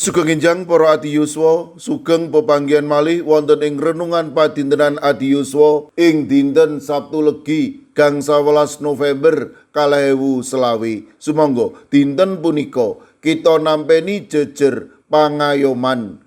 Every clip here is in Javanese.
Sugeng enjang para adi yuswa, sugeng pepanggihan malih wonten ing renungan padintenan adi yuswa ing dinten Sabtu Legi gangsal 11 November 2025. Sumangga dinten punika kita nampeni jejer pangayoman.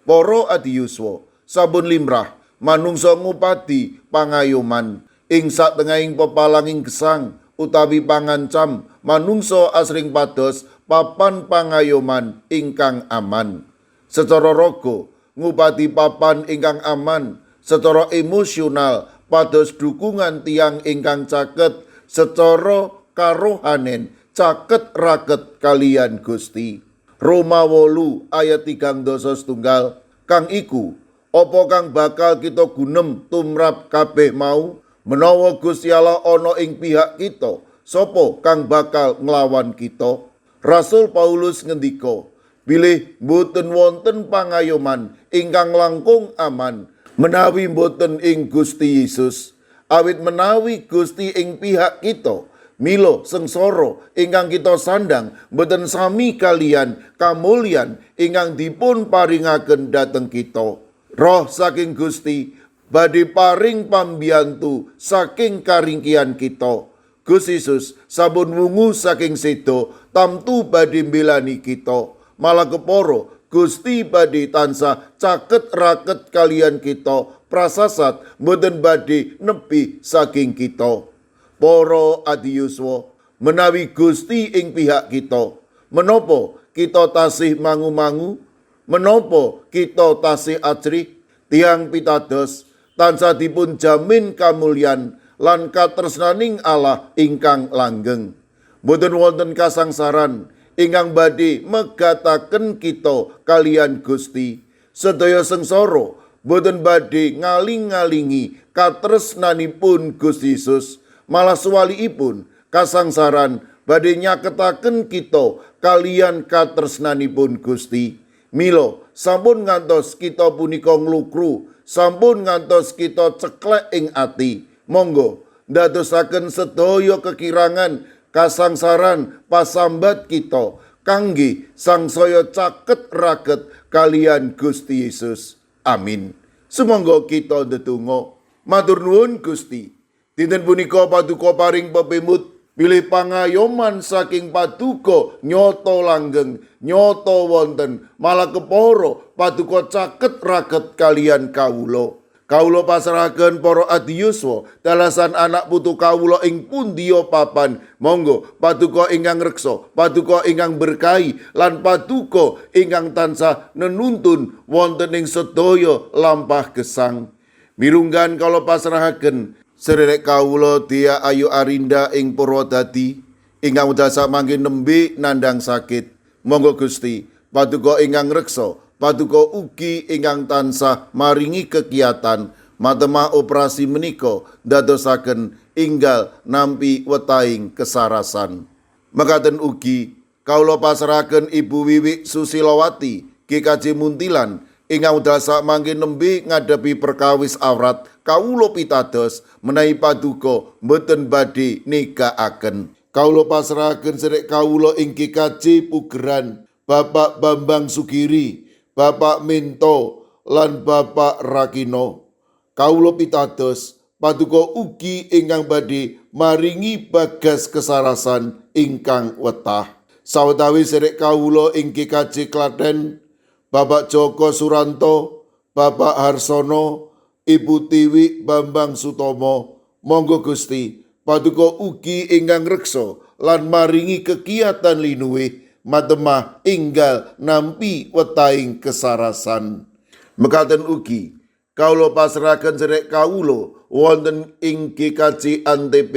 Para adi yuswa, sampun limrah manungsa ngupadi pangayoman ing satengahing pepalanging gesang utawi pangancam manungsa asring pados papan pangayoman ingkang aman. Secara raga ngupadi papan ingkang aman, secara emosional pados dukungan tiang ingkang caket, secara karohanen caket raket kalian Gusti. Roma 8 ayat 3:1 kang iku apa kang bakal kita gunem tumrap kabeh mau menawa Gusti Allah ana ing pihak kita, sapa kang bakal nglawan kita? Rasul Paulus ngendika, bilih boten wonten pangayoman ingkang langkung aman menawi boten ing Gusti Yesus. Awit menawi Gusti ing pihak kita, mila sengsara ingkang kita sandang boten sami kalian kamulyan ingkang dipun paringaken dhateng kita. Roh saking Gusti badhe paring pambiyantu saking karingkihan kita. Gusti Yesus sampun wungu saking sedo tamtu badhe mbelani kita. Malah kepara Gusti badhe tansah caket raket kalian kita, prasasat boten badhe nepi saking kita. Para adi yuswa, menawi Gusti ing pihak kita, menapa kita tasih mangu-mangu? Menapa kita tasih ajrih? Tiang pitados tansah dipun jamin kamulyan lan katresnaning Allah ingkang langgeng. Boten wonten kasangsaran ingkang badhe megataken kita kalian Gusti. Sedaya sengsara boten badhe ngaling-ngalingi katresnanipun Gusti Yesus. Malah suwaliipun kasangsaran badhe nyaketaken kita kalian katresnanipun Gusti. Mila sampun ngantos kita punika nglukru, sampun ngantos kita ceklek ing ati. Monggo ndadosaken sedaya kekirangan kasangsaran pasambat kita kangge sangsaya caket raket kalian Gusti Yesus. Amin. Sumangga kita ndedonga. Matur nuwun Gusti. Dinten punika paduka paring pepimut pilih pangayoman saking paduka nyoto langgeng, nyoto wonten, malah kepara paduka caket raket kalian kawula. Kawula pasrahaken para adi yuswa dalasan anak putu kawula ing pundiya papan. Monggo paduka ingkang reksa, paduka ingkang berkahi lan paduka ingkang tansah nenuntun wonten ing sedaya lampah gesang. Mirunggan kala pasrahaken sederek kawula Dia Ayu Arinda ing Purwodadi ingkang wedasa mangke nembe nandhang sakit. Monggo Gusti paduka ingkang reksa, paduka ugi ingkang tansah maringi kekiyatan matemah operasi menika dadosaken inggal nampi wetahing kesarasan. Mekaten ugi kawula pasrahaken Ibu Wiwik Susilowati GKJ Muntilan ingkang wedasa mangke nembe ngadepi perkawis awrat. Kawula pitados menawi paduka mboten badhe negakaken. Kawula pasrahaken sedherek kawula ing GKJ Pugeran, Bapak Bambang Sugiri, Bapak Minto lan Bapak Rakino. Kawula pitados paduka ugi ingkang badhe maringi bagas kesarasan ingkang wetah. Sawetawis sedherek kawula ing GKJ Klaten, Bapak Joko Suranto, Bapak Harsono, Ibu Tiwi Bambang Sutomo. Monggo Gusti paduka ugi ingkang reksa lan maringi kekiyatan linuwih matemah inggal nampi wetahing kesarasan. Mekaten ugi kawula pasrahaken sedherek kawula wonten ing GKJ Antp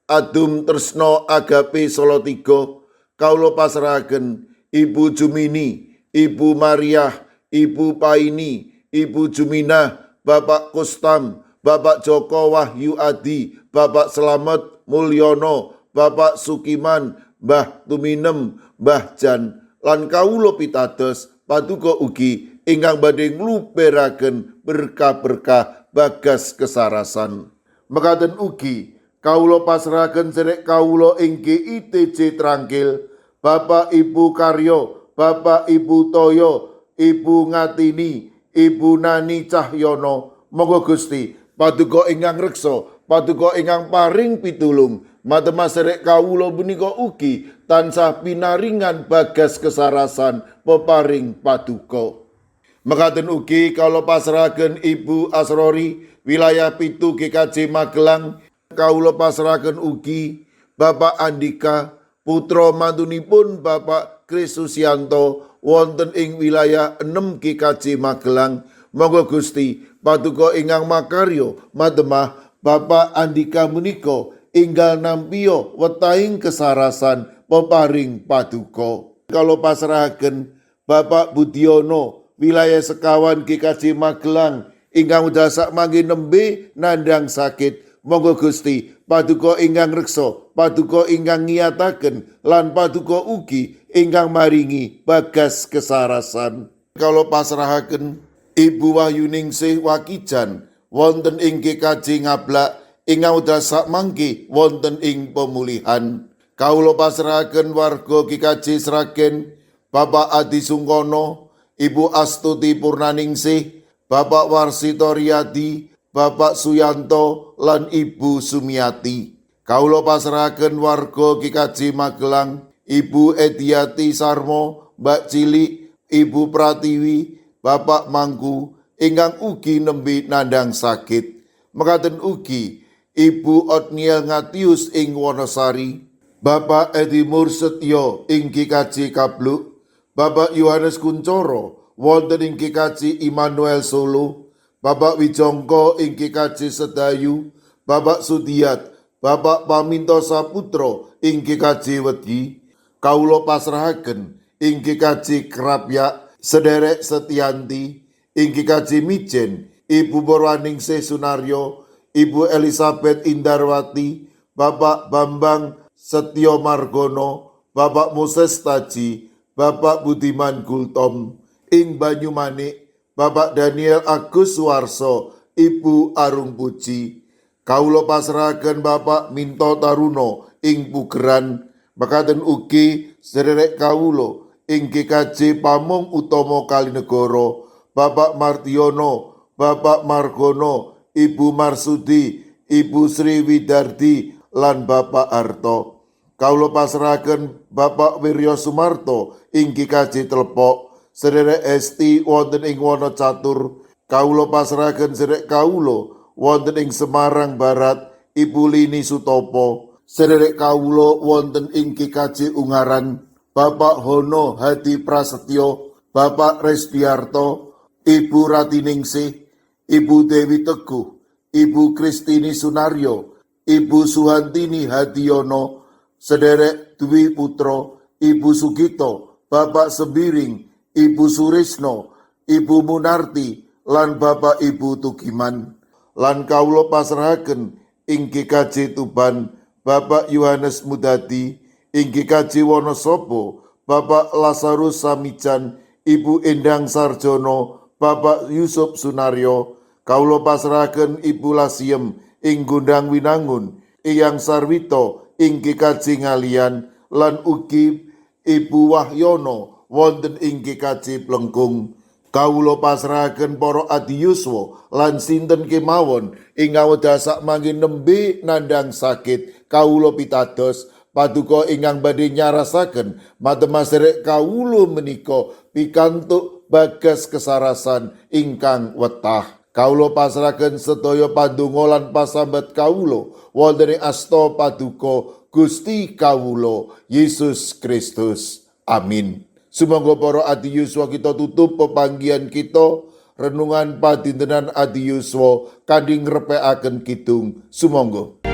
Adum Tresno Agape Solo 3. Kawula pasrahaken Ibu Jumini, Ibu Mariah, Ibu Paini, Ibu Juminah, Bapak Kustam, Bapak Joko Wahyu Adi, Bapak Slamet Mulyono, Bapak Sukiman, Mbah Tuminem, Mbah Jan, lan kawula pitados paduka ugi ingkang badhe ngluperaken berkah-berkah bagas kesarasan. Mekaten ugi kawula pasrahaken sedherek kawula ing GITJ Trangkil, Bapak Ibu Karyo, Bapak Ibu Toyo, Ibu Ngatini, Ibu Nani Cahyono, monggo Gusti paduka ingkang reksa, paduka ingkang paring pitulung, matemas sedherek kawula punika ugi tansah pinaringan bagas kesarasan peparing paduka. Mekaten ugi kawula pasrahaken Ibu Asrori wilayah 7 GKJ Magelang, kawula pasrahaken ugi Bapak Andika putra mantunipun Bapak Kristusianto wonten ing wilayah 6 GKJ Magelang. Monggo Gusti paduka ingkang makarya mademah Bapak Andika menika inggal nampiya wetahing kesarasan peparing paduka. Kalau pasrahaken Bapak Budiono wilayah sekawan GKJ Magelang ingkang dasak mangke nembe nandhang sakit. Monggo Gusti paduka ingkang reksa, paduka ingkang ngiyataken lan paduka ugi ingkang maringi bagas kesarasan. Kalau pasrahaken Ibu Wahyuningsih Wakijan wonten ing GKJ Ngablak ingkang dasak mangke wonten ing pemulihan. Kawula pasrahaken warga GKJ Sragen Bapak Adi Sungkono, Ibu Astuti Purnaningsih, Bapak Warsito Riyadi, Bapak Suyanto lan Ibu Sumiati. Kawula pasrahaken warga GKJ Magelang, Ibu Ediati Sarmo, Mbak Cilik, Ibu Pratiwi, Bapak Mangku ingkang ugi nembe nandhang sakit. Mekaten ugi Ibu Otniel Ngatius ing Wonosari, Bapak Edi Mursetyo ing GKJ Kabluk, Bapak Yohanes Kuncoro wonten ing GKJ Immanuel Solo, Bapak Wijongko ing GKJ Sedayu, Bapak Sudiat, Bapak Paminto Saputro ing GKJ Wedi. Kawula pasrahaken ing GKJ Krapyak Sederek Setianti, ing GKJ Mijen Ibu Purwaningsih Sunaryo, Ibu Elizabeth Indarwati, Bapak Bambang Setyo Margono, Bapak Moses Taji, Bapak Budiman Gultom, ing Banyumanik Bapak Daniel Agus Suwarso, Ibu Arung Puji. Kawula pasrahaken Bapak Minto Taruno ing Pugeran. Mekaten ugi sederek kawula ing GKJ Pamung Utomo Kalinegoro, Bapak Martiono, Bapak Margono, Ibu Marsudi, Ibu Sri Widardi lan Bapak Harto. Kawula pasrahaken Bapak Wiryo Sumarto ing GKJ Tlepok, sederek Esti wonten ing Wonocatur. Kawula pasrahaken sederek kawula wonten ing Semarang Barat, Ibu Lini Sutopo. Sederek kawula wonten ing GKJ Ungaran, Bapak Hono Hadi Prasetyo, Bapak Resbiarto, Ibu Ratiningsih, Ibu Dewi Teguh, Ibu Kristini Sunaryo, Ibu Suhantini Hadiono, sederek Dwi Putro, Ibu Sugito, Bapak Sembiring, Ibu Surisno, Ibu Munarti, lan Bapak Ibu Tugiman. Lan kawula pasrahaken ing GKJ Tuban, Bapak Yohanes Mudadi, ing GKJ Wonosobo, Bapak Lazarus Samijan, Ibu Endang Sarjono, Bapak Yusuf Sunaryo. Kawula pasrahaken Ibu Lasiem ing Gundang Winangun, Eyang Sarwito ing GKJ Ngalian, lan ugi Ibu Wahyono wonten ing GKJ Plengkung. Kawula pasrahaken para adiyuswa lan sinten kemawon ingkang dasak mangke nembe nandhang sakit. Kawula pitados paduka ingkang badhe nyarasaken matemas sedherek kawula menika pikantuk bagas kesarasan ingkang wetah. Kawula pasrahaken sedaya pandonga lan pasambat kawula wonten ing asta paduka Gusti kawula Yesus Kristus. Amin. Sumangga para adiyuswa kita tutup pepanggihan kita renungan padintenan adiyuswa kanthi ngrepekaken kidung. Sumangga.